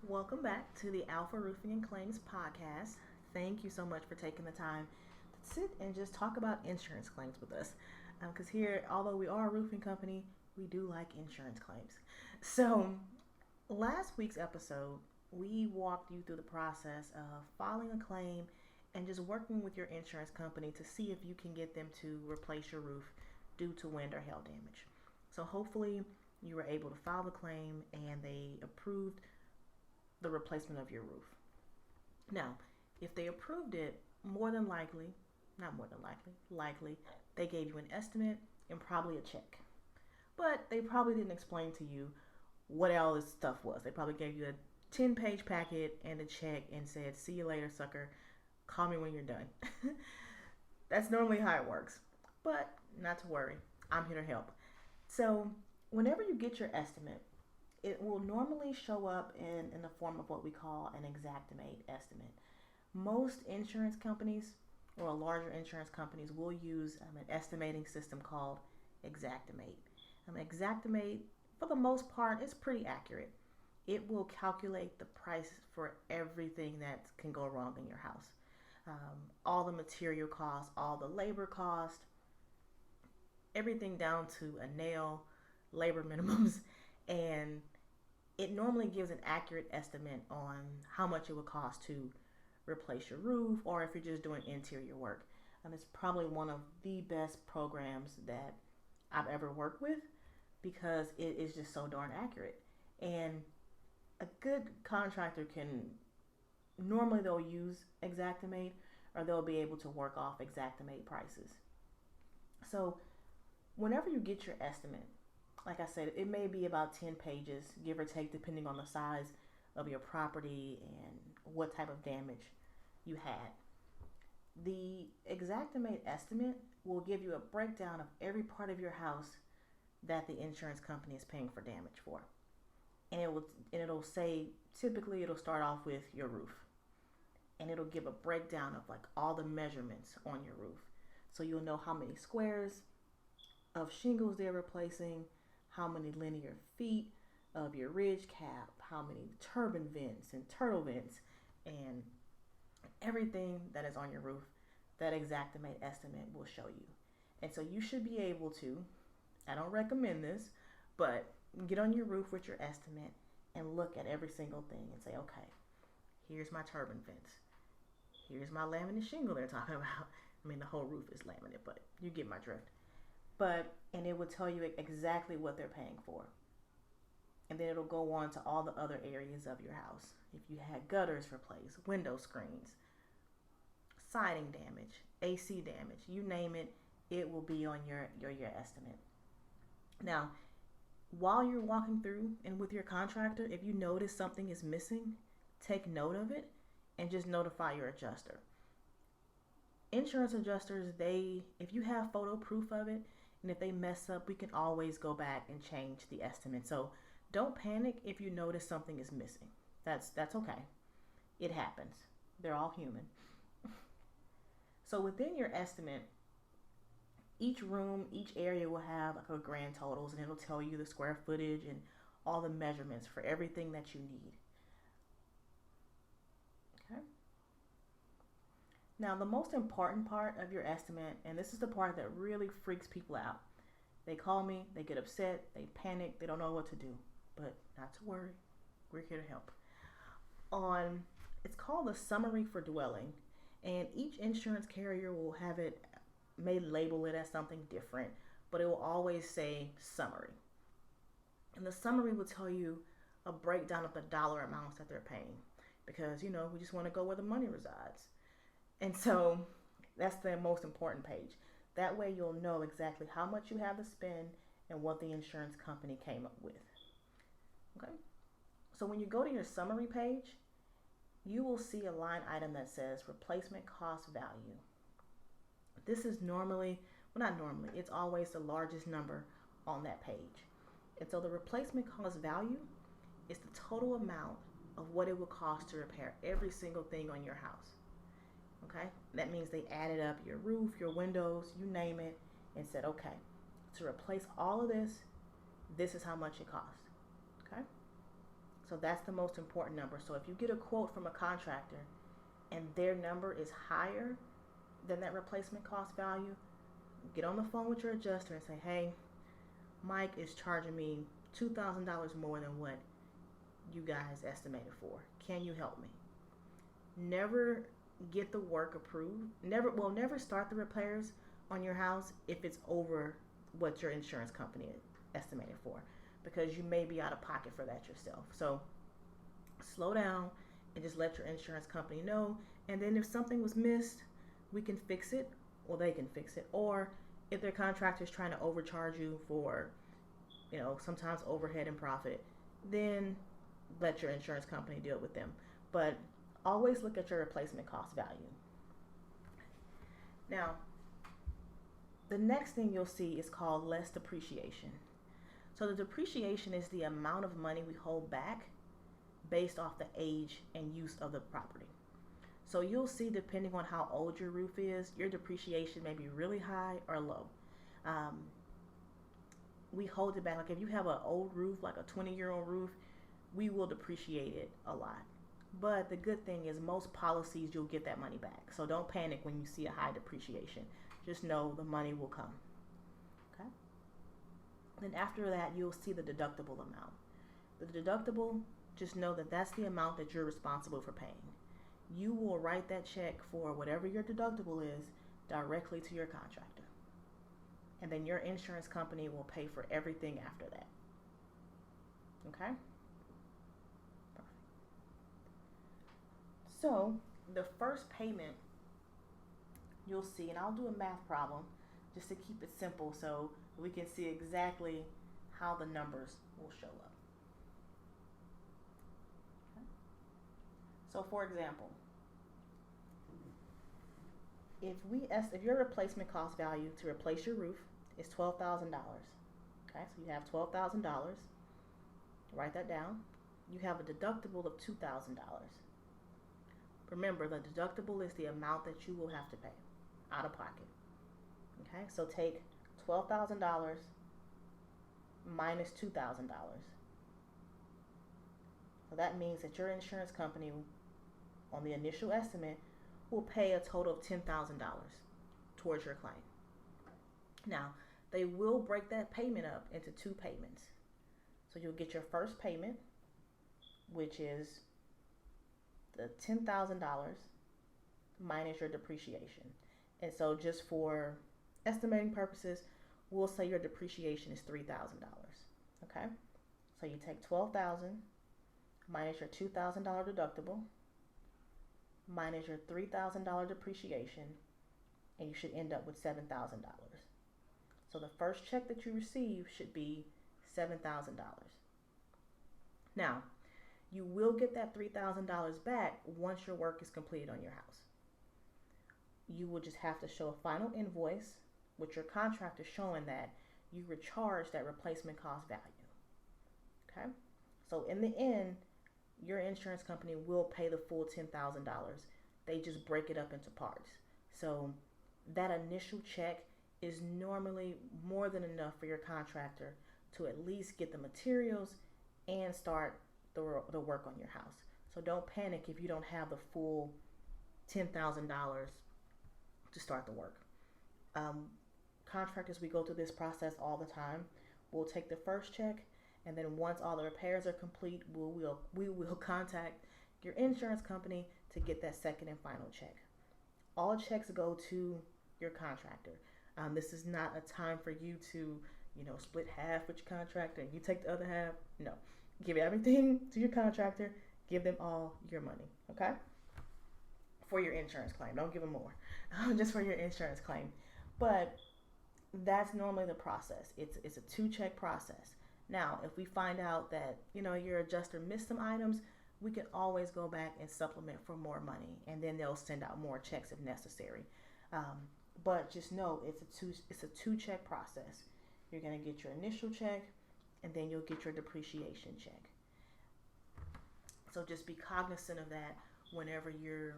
Welcome back to the Alpha Roofing and Claims podcast. Thank you so much for taking the time to sit and just talk about insurance claims with us. Because here, although we are a roofing company, we do like insurance claims. So, last week's episode, we walked you through the process of filing a claim and just working with your insurance company to see if you can get them to replace your roof due to wind or hail damage. So, hopefully, you were able to file the claim and they approved the replacement of your roof. Now, if they approved it, more than likely, not more than likely, likely, they gave you an estimate and probably a check. But they probably didn't explain to you what all this stuff was. They probably gave you a 10-page packet and a check and said, "See you later, sucker. Call me when you're done." That's normally how it works. But not to worry, I'm here to help. So, whenever you get your estimate, it will normally show up in the form of what we call an Xactimate estimate. Most insurance companies or larger insurance companies will use an estimating system called Xactimate. Xactimate, for the most part, is pretty accurate. It will calculate the price for everything that can go wrong in your house. All the material costs, all the labor costs, everything down to a nail, labor minimums, and it normally gives an accurate estimate on how much it would cost to replace your roof or if you're just doing interior work. And it's probably one of the best programs that I've ever worked with because it is just so darn accurate. And a good contractor can normally they'll use Xactimate or they'll be able to work off Xactimate prices. So whenever you get your estimate, like I said, it may be about 10 pages, give or take, depending on the size of your property and what type of damage you had. The Xactimate estimate will give you a breakdown of every part of your house that the insurance company is paying for damage for. And it'll say typically it'll start off with your roof. And it'll give a breakdown of like all the measurements on your roof. So you'll know how many squares of shingles they're replacing, how many linear feet of your ridge cap, how many turbine vents and turtle vents, and everything that is on your roof. That Xactimate estimate will show you. And so you should be able to, I don't recommend this, but get on your roof with your estimate and look at every single thing and say, okay, here's my turbine vents. Here's my laminate shingle they're talking about. I mean, the whole roof is laminate, but you get my drift. And it will tell you exactly what they're paying for. And then it'll go on to all the other areas of your house. If you had gutters replaced, window screens, siding damage, AC damage, you name it, it will be on your estimate. Now, while you're walking through and with your contractor, if you notice something is missing, take note of it and just notify your adjuster. Insurance adjusters, if you have photo proof of it, and if they mess up, we can always go back and change the estimate. So don't panic if you notice something is missing. That's okay. It happens. They're all human. So within your estimate, each room, each area will have like a grand totals, and it'll tell you the square footage and all the measurements for everything that you need. Okay. Now, the most important part of your estimate, and this is the part that really freaks people out. They call me, they get upset, they panic, they don't know what to do. But not to worry, we're here to help. It's called the summary for dwelling, and each insurance carrier will have it, may label it as something different, but it will always say summary. And the summary will tell you a breakdown of the dollar amounts that they're paying because, we just want to go where the money resides. And so that's the most important page. That way you'll know exactly how much you have to spend and what the insurance company came up with. Okay? So when you go to your summary page, you will see a line item that says replacement cost value. This is normally, well, not normally, it's always the largest number on that page. And so the replacement cost value is the total amount of what it will cost to repair every single thing on your house. Okay, that means they added up your roof, your windows, you name it, and said, okay, to replace all of this, this is how much it costs. Okay, So that's the most important number. So if you get a quote from a contractor and their number is higher than that replacement cost value, get on the phone with your adjuster and say, hey, Mike is charging me $2,000 more than what you guys estimated for. Can you help me? Never get the work approved. Never start the repairs on your house if it's over what your insurance company estimated for, because you may be out of pocket for that yourself. So slow down and just let your insurance company know. And then if something was missed, we can fix it, or they can fix it. Or if their contractor is trying to overcharge you for, sometimes overhead and profit, then let your insurance company deal with them. But always look at your replacement cost value. Now, the next thing you'll see is called less depreciation. So the depreciation is the amount of money we hold back based off the age and use of the property. So you'll see, depending on how old your roof is, your depreciation may be really high or low. We hold it back. Like if you have an old roof, like a 20-year-old roof, we will depreciate it a lot. But the good thing is most policies, you'll get that money back. So don't panic when you see a high depreciation. Just know the money will come. Okay? Then after that, you'll see the deductible amount. The deductible, just know that that's the amount that you're responsible for paying. You will write that check for whatever your deductible is directly to your contractor. And then your insurance company will pay for everything after that. Okay? Perfect. So the first payment you'll see, and I'll do a math problem just to keep it simple so we can see exactly how the numbers will show up. Okay? So for example, if your replacement cost value to replace your roof is $12,000, okay, so you have $12,000, write that down. You have a deductible of $2,000. Remember, the deductible is the amount that you will have to pay out of pocket. Okay, so take $12,000 minus $2,000. So that means that your insurance company, on the initial estimate, will pay a total of $10,000 towards your claim. Now, they will break that payment up into two payments. So you'll get your first payment, which is the $10,000 minus your depreciation. And so just for estimating purposes, we'll say your depreciation is $3,000. Okay? So you take $12,000 minus your $2,000 deductible minus your $3,000 depreciation, and you should end up with $7,000. So the first check that you receive should be $7,000. Now, you will get that $3,000 back once your work is completed on your house. You will just have to show a final invoice with your contractor showing that you were charged that replacement cost value. Okay? So in the end, your insurance company will pay the full $10,000. They just break it up into parts. So that initial check is normally more than enough for your contractor to at least get the materials and start the work on your house. So don't panic if you don't have the full $10,000 to start the work. Contractors, we go through this process all the time. We'll take the first check, and then once all the repairs are complete, we will contact your insurance company to get that second and final check. All checks go to your contractor. This is not a time for you to, split half with your contractor and you take the other half. No, give everything to your contractor. Give them all your money, okay? For your insurance claim. Don't give them more. Just for your insurance claim. But that's normally the process. It's a 2-check process. Now, if we find out that, your adjuster missed some items, we can always go back and supplement for more money, and then they'll send out more checks if necessary. But just know it's a 2-check process. You're going to get your initial check, and then you'll get your depreciation check. So just be cognizant of that whenever you're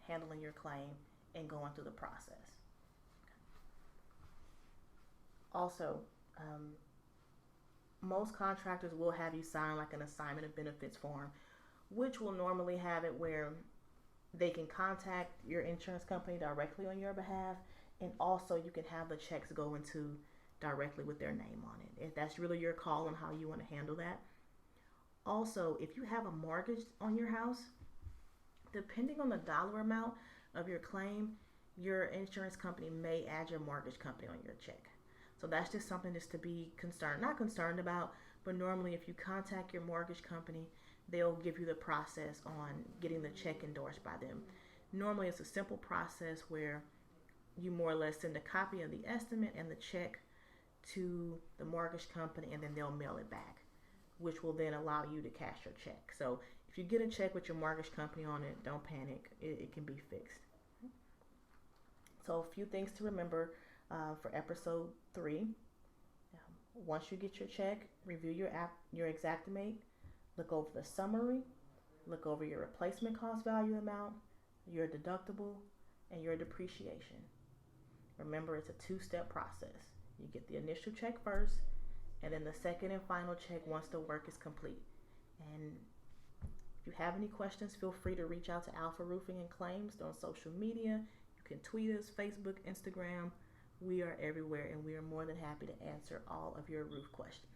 handling your claim and going through the process. Okay. Also, most contractors will have you sign like an assignment of benefits form, which will normally have it where they can contact your insurance company directly on your behalf, and also you can have the checks go into directly with their name on it. If that's really your call on how you want to handle that. Also, if you have a mortgage on your house, depending on the dollar amount of your claim, your insurance company may add your mortgage company on your check. So that's just something just to be not concerned about, but normally if you contact your mortgage company, they'll give you the process on getting the check endorsed by them. Normally it's a simple process where you more or less send a copy of the estimate and the check to the mortgage company, and then they'll mail it back, which will then allow you to cash your check. So if you get a check with your mortgage company on it, don't panic. It can be fixed. So a few things to remember for episode 3. Once you get your check, review your Xactimate, look over the summary, look over your replacement cost value amount, your deductible, and your depreciation. Remember, it's a 2-step process. You get the initial check first, and then the second and final check once the work is complete. And if you have any questions, feel free to reach out to Alpha Roofing and Claims on social media. You can tweet us, Facebook, Instagram. We are everywhere, and we are more than happy to answer all of your roof questions.